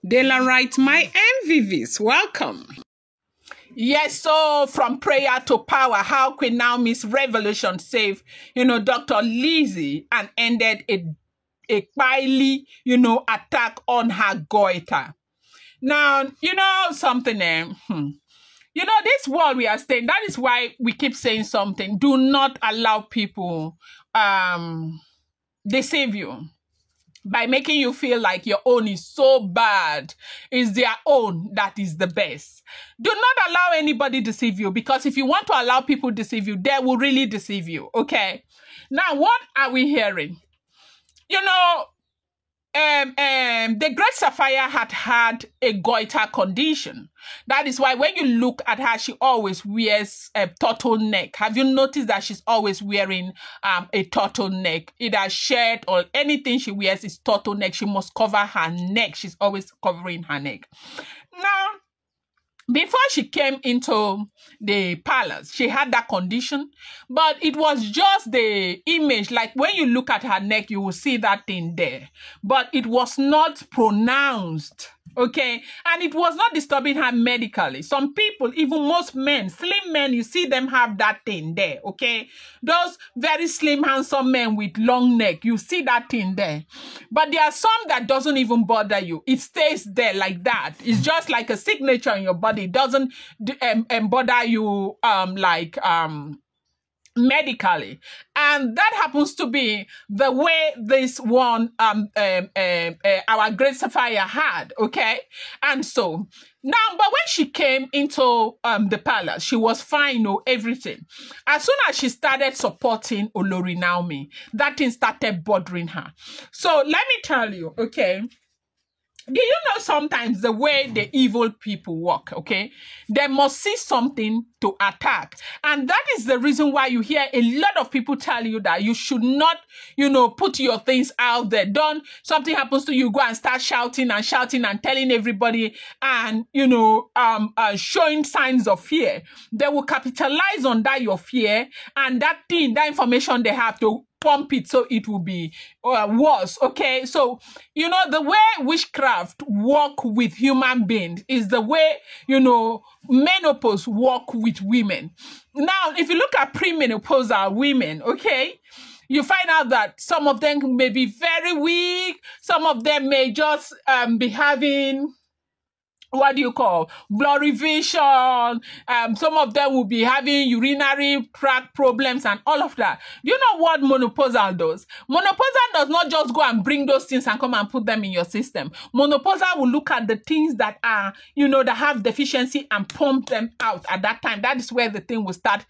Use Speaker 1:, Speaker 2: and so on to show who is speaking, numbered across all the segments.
Speaker 1: Daylight, my MVVs, welcome. Yes, so from prayer to power, how Queen Naomi's revolution saved, Dr. Lizzy and ended a quietly, attack on her goiter. Now, something, this world we are staying, that is why we keep saying something. Do not allow people deceive you by making you feel like your own is so bad. It's their own that is the best. Do not allow anybody deceive you, because if you want to allow people deceive you, they will really deceive you, okay? Now, what are we hearing? The Great Sapphire had a goiter condition. That is why when you look at her, she always wears a turtleneck. Have you noticed that she's always wearing a turtleneck? Either shirt or anything she wears is turtleneck. She must cover her neck. She's always covering her neck. Now, before she came into the palace, she had that condition, but it was just the image. Like when you look at her neck, you will see that thing there, but it was not pronounced, okay? And it was not disturbing her medically. Some people, even most men, slim men, you see them have that thing there, okay? Those very slim, handsome men with long neck, you see that thing there. But there are some that doesn't even bother you. It stays there like that. It's just like a signature in your body. It doesn't bother you medically. And that happens to be the way this one our Great Sapphire had, okay? And so now, but when she came into the palace, she was fine, everything. As soon as she started supporting Olori Naomi, that thing started bothering her. So let me tell you, okay? Do you know sometimes the way the evil people work, okay? They must see something to attack. And that is the reason why you hear a lot of people tell you that you should not, put your things out there. Something happens to you, go and start shouting and telling everybody and, showing signs of fear. They will capitalize on that, your fear, and that information they have to pump it so it will be worse, okay? So, the way witchcraft work with human beings is the way, menopause work with women. Now, if you look at premenopausal women, okay, you find out that some of them may be very weak, some of them may just be having blurry vision. Some of them will be having urinary tract problems and all of that. Do you know what menopausal does? Menopausal does not just go and bring those things and come and put them in your system. Menopausal will look at the things that are, that have deficiency and pump them out at that time. That is where the thing will start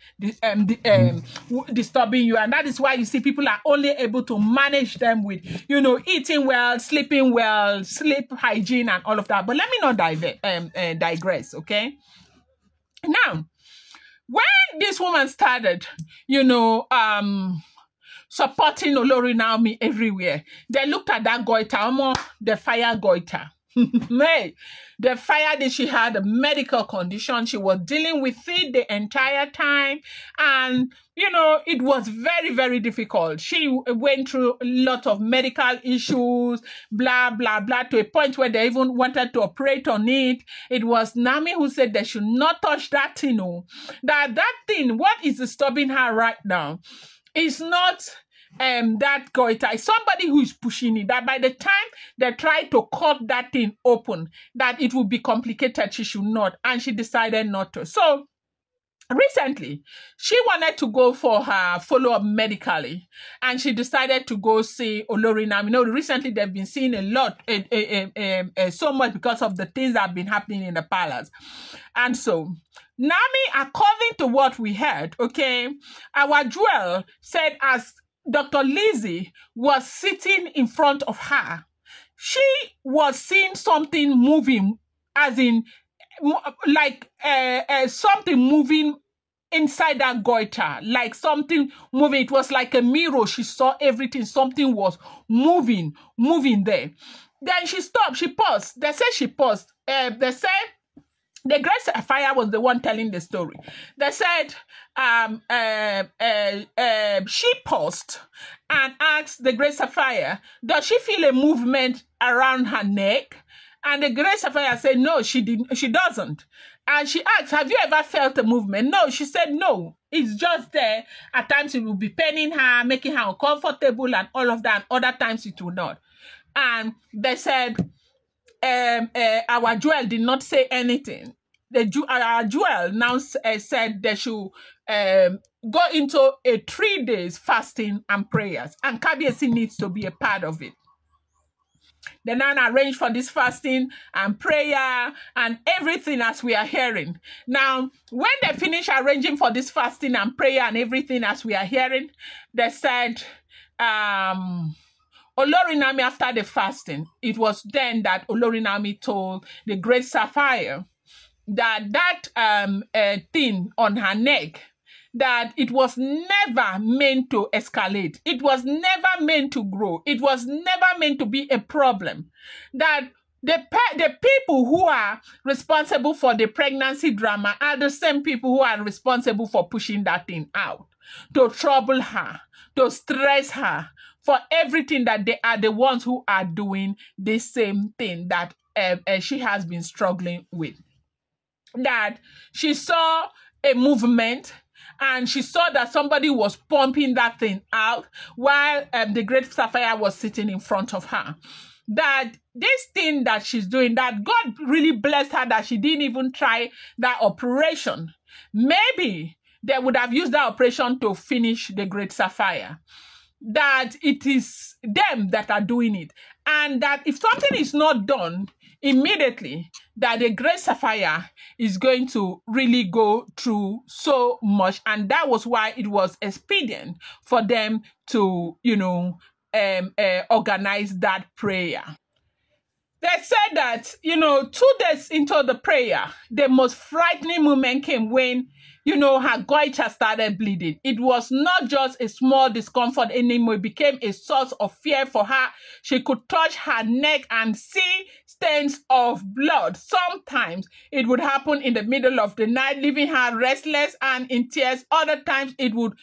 Speaker 1: disturbing you. And that is why you see people are only able to manage them with, eating well, sleeping well, sleep hygiene and all of that. But let me not digress, okay? Now, when this woman started, supporting Olori Naomi everywhere, they looked at that goiter, the fire goiter. The fire that she had a medical condition. She was dealing with it the entire time. And, it was very, very difficult. She went through a lot of medical issues, blah, blah, blah, to a point where they even wanted to operate on it. It was Naomi who said they should not touch that thing. That thing, what is disturbing her right now is not that goiter. Is somebody who is pushing it, that by the time they try to cut that thing open, that it will be complicated. She should not, and she decided not to. So recently, she wanted to go for her follow-up medically, and she decided to go see Olori Naomi. Recently they've been seeing a lot, so much because of the things that have been happening in the palace. And so, Naomi, according to what we heard, okay, our jewel said as Dr. Lizzy was sitting in front of her, she was seeing something moving, as in like something moving inside that goiter, like something moving. It was like a mirror. She saw everything. Something was moving there. Then she stopped. She paused. They said she paused. They said the Great Sapphire was the one telling the story. They said she paused and asked the Great Sapphire, does she feel a movement around her neck? And the great Sapphire said, no, she doesn't. And she asked, have you ever felt a movement? No, she said, no. It's just there. At times it will be paining her, making her uncomfortable and all of that. Other times it will not. And they said, our Joel did not say anything. Our Joel now said they should go into a 3 days fasting and prayers. And Kabiesi needs to be a part of it. They now arrange for this fasting and prayer and everything as we are hearing. Now, when they finish arranging for this fasting and prayer and everything as we are hearing, they said, Olorinami, after the fasting, it was then that Olorinami told the great Sapphire that thing on her neck, that it was never meant to escalate. It was never meant to grow. It was never meant to be a problem. That the people who are responsible for the pregnancy drama are the same people who are responsible for pushing that thing out, to trouble her, to stress her, for everything, that they are the ones who are doing the same thing that she has been struggling with. That she saw a movement and she saw that somebody was pumping that thing out while the great Sapphire was sitting in front of her. That this thing that she's doing, that God really blessed her that she didn't even try that operation. Maybe they would have used that operation to finish the great Sapphire. That it is them that are doing it. And that if something is not done immediately, that the great Sapphire is going to really go through so much. And that was why it was expedient for them to, organize that prayer. They said that, 2 days into the prayer, the most frightening moment came when, her goitre started bleeding. It was not just a small discomfort anymore. It became a source of fear for her. She could touch her neck and see stains of blood. Sometimes it would happen in the middle of the night, leaving her restless and in tears. Other times it would,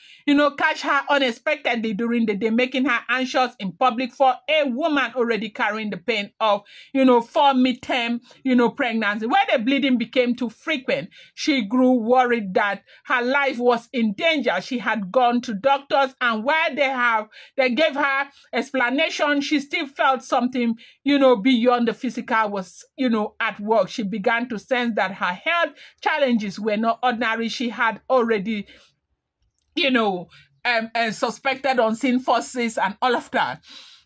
Speaker 1: catch her unexpectedly during the day, making her anxious in public. For a woman already carrying the pain of, 4 midterm, pregnancy. When the bleeding became too frequent, she grew worried that her life was in danger. She had gone to doctors, and while they gave her explanation, she still felt something, beyond the physical was, at work. She began to sense that her health challenges were not ordinary. She had already, suspected unseen forces and all of that.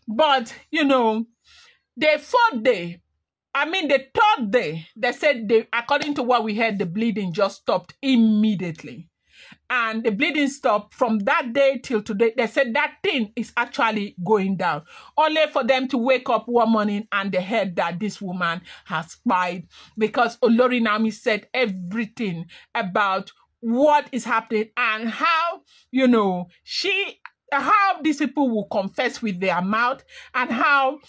Speaker 1: But, the 4th day, the 3rd day, they said, according to what we heard, the bleeding just stopped immediately. And the bleeding stopped from that day till today. They said that thing is actually going down. Only for them to wake up one morning and they heard that this woman has died, because Olorinami said everything about what is happening and how, how these people will confess with their mouth, and how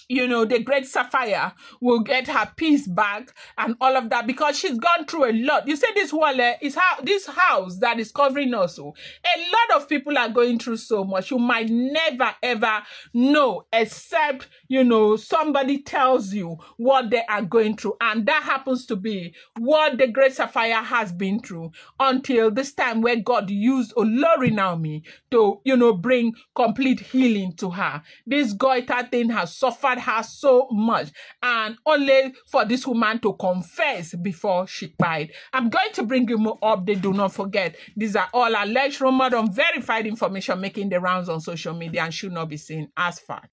Speaker 1: the great Sapphire will get her peace back and all of that, because she's gone through a lot. You see, this wall is how this house that is covering us. A lot of people are going through so much. You might never ever know, except somebody tells you what they are going through, and that happens to be what the great Sapphire has been through until this time where God used Naomi to bring complete healing to her. This goitre thing has suffered her so much, and only for this woman to confess before she died. I'm going to bring you more updates. Do not forget, these are all alleged, rumored, unverified information making the rounds on social media and should not be seen as fact.